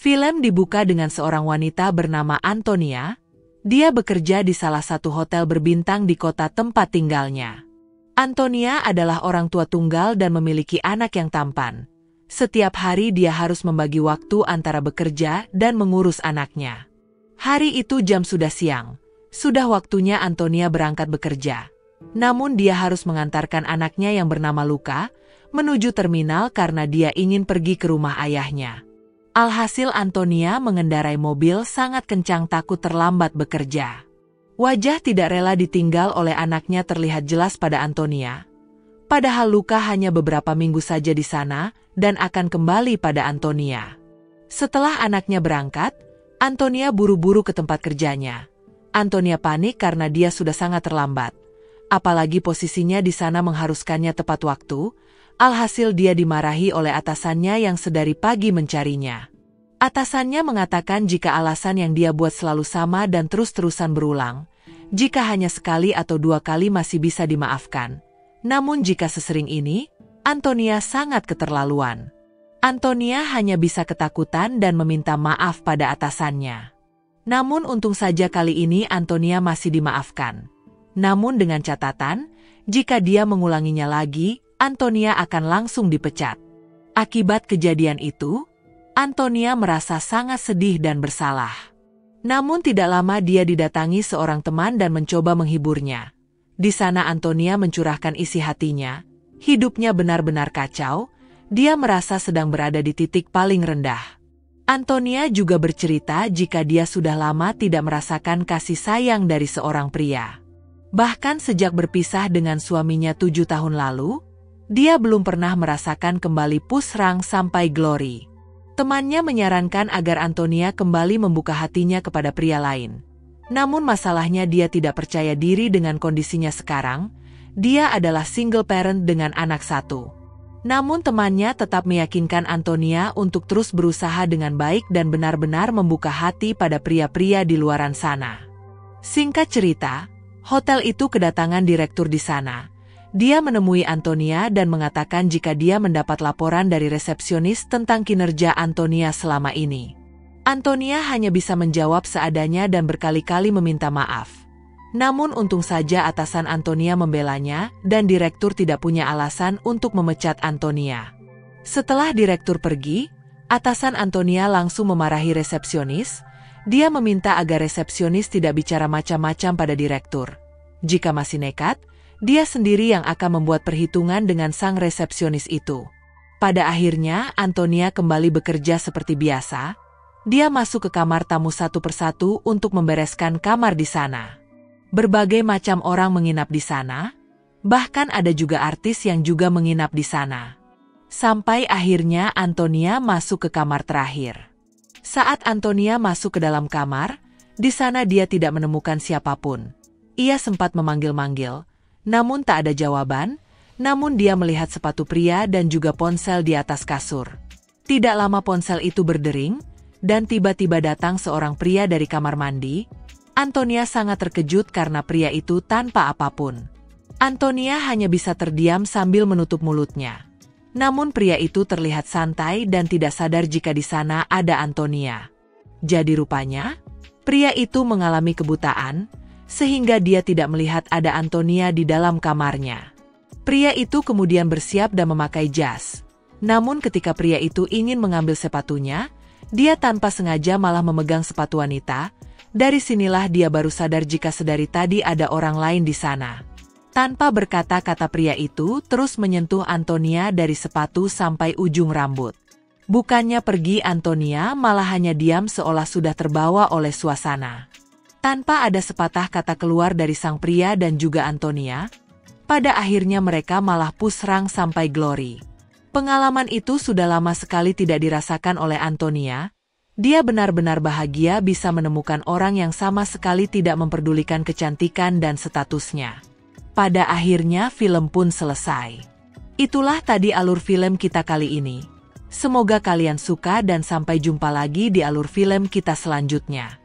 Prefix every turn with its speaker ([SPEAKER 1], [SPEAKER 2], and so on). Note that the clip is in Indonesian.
[SPEAKER 1] Film dibuka dengan seorang wanita bernama Antonia. Dia bekerja di salah satu hotel berbintang di kota tempat tinggalnya. Antonia adalah orang tua tunggal dan memiliki anak yang tampan. Setiap hari dia harus membagi waktu antara bekerja dan mengurus anaknya. Hari itu jam sudah siang. Sudah waktunya Antonia berangkat bekerja. Namun dia harus mengantarkan anaknya yang bernama Luka menuju terminal karena dia ingin pergi ke rumah ayahnya. Alhasil Antonia mengendarai mobil sangat kencang takut terlambat bekerja. Wajah tidak rela ditinggal oleh anaknya terlihat jelas pada Antonia. Padahal Luka hanya beberapa minggu saja di sana dan akan kembali pada Antonia. Setelah anaknya berangkat, Antonia buru-buru ke tempat kerjanya. Antonia panik karena dia sudah sangat terlambat. Apalagi posisinya di sana mengharuskannya tepat waktu. Alhasil dia dimarahi oleh atasannya yang sedari pagi mencarinya. Atasannya mengatakan jika alasan yang dia buat selalu sama dan terus-terusan berulang. Jika hanya sekali atau 2 kali masih bisa dimaafkan. Namun jika sesering ini, Antonia sangat keterlaluan. Antonia hanya bisa ketakutan dan meminta maaf pada atasannya. Namun untung saja kali ini Antonia masih dimaafkan. Namun dengan catatan, jika dia mengulanginya lagi, Antonia akan langsung dipecat. Akibat kejadian itu, Antonia merasa sangat sedih dan bersalah. Namun tidak lama dia didatangi seorang teman dan mencoba menghiburnya. Di sana Antonia mencurahkan isi hatinya. Hidupnya benar-benar kacau. Dia merasa sedang berada di titik paling rendah. Antonia juga bercerita jika dia sudah lama tidak merasakan kasih sayang dari seorang pria. Bahkan sejak berpisah dengan suaminya 7 tahun lalu, dia belum pernah merasakan kembali pusrang sampai Glory. Temannya menyarankan agar Antonia kembali membuka hatinya kepada pria lain. Namun masalahnya dia tidak percaya diri dengan kondisinya sekarang. Dia adalah single parent dengan anak 1. Namun temannya tetap meyakinkan Antonia untuk terus berusaha dengan baik dan benar-benar membuka hati pada pria-pria di luaran sana. Singkat cerita, hotel itu kedatangan direktur di sana. Dia menemui Antonia dan mengatakan jika dia mendapat laporan dari resepsionis tentang kinerja Antonia selama ini. Antonia hanya bisa menjawab seadanya dan berkali-kali meminta maaf. Namun untung saja atasan Antonia membelanya dan direktur tidak punya alasan untuk memecat Antonia. Setelah direktur pergi, atasan Antonia langsung memarahi resepsionis. Dia meminta agar resepsionis tidak bicara macam-macam pada direktur. Jika masih nekat, dia sendiri yang akan membuat perhitungan dengan sang resepsionis itu. Pada akhirnya, Antonia kembali bekerja seperti biasa. Dia masuk ke kamar tamu satu persatu untuk membereskan kamar di sana. Berbagai macam orang menginap di sana, bahkan ada juga artis yang juga menginap di sana. Sampai akhirnya Antonia masuk ke kamar terakhir. Saat Antonia masuk ke dalam kamar, di sana dia tidak menemukan siapapun. Ia sempat memanggil-manggil, namun tak ada jawaban. Namun dia melihat sepatu pria dan juga ponsel di atas kasur. Tidak lama ponsel itu berdering, dan tiba-tiba datang seorang pria dari kamar mandi. Antonia sangat terkejut karena pria itu tanpa apapun. Antonia hanya bisa terdiam sambil menutup mulutnya. Namun pria itu terlihat santai dan tidak sadar jika di sana ada Antonia. Jadi rupanya, pria itu mengalami kebutaan, sehingga dia tidak melihat ada Antonia di dalam kamarnya. Pria itu kemudian bersiap dan memakai jas. Namun ketika pria itu ingin mengambil sepatunya, dia tanpa sengaja malah memegang sepatu wanita. Dari sinilah dia baru sadar jika sedari tadi ada orang lain di sana. Tanpa berkata-kata pria itu terus menyentuh Antonia dari sepatu sampai ujung rambut. Bukannya pergi, Antonia malah hanya diam seolah sudah terbawa oleh suasana. Tanpa ada sepatah kata keluar dari sang pria dan juga Antonia, pada akhirnya mereka malah pusrang sampai Glory. Pengalaman itu sudah lama sekali tidak dirasakan oleh Antonia. Dia benar-benar bahagia bisa menemukan orang yang sama sekali tidak memperdulikan kecantikan dan statusnya. Pada akhirnya film pun selesai. Itulah tadi alur film kita kali ini. Semoga kalian suka dan sampai jumpa lagi di alur film kita selanjutnya.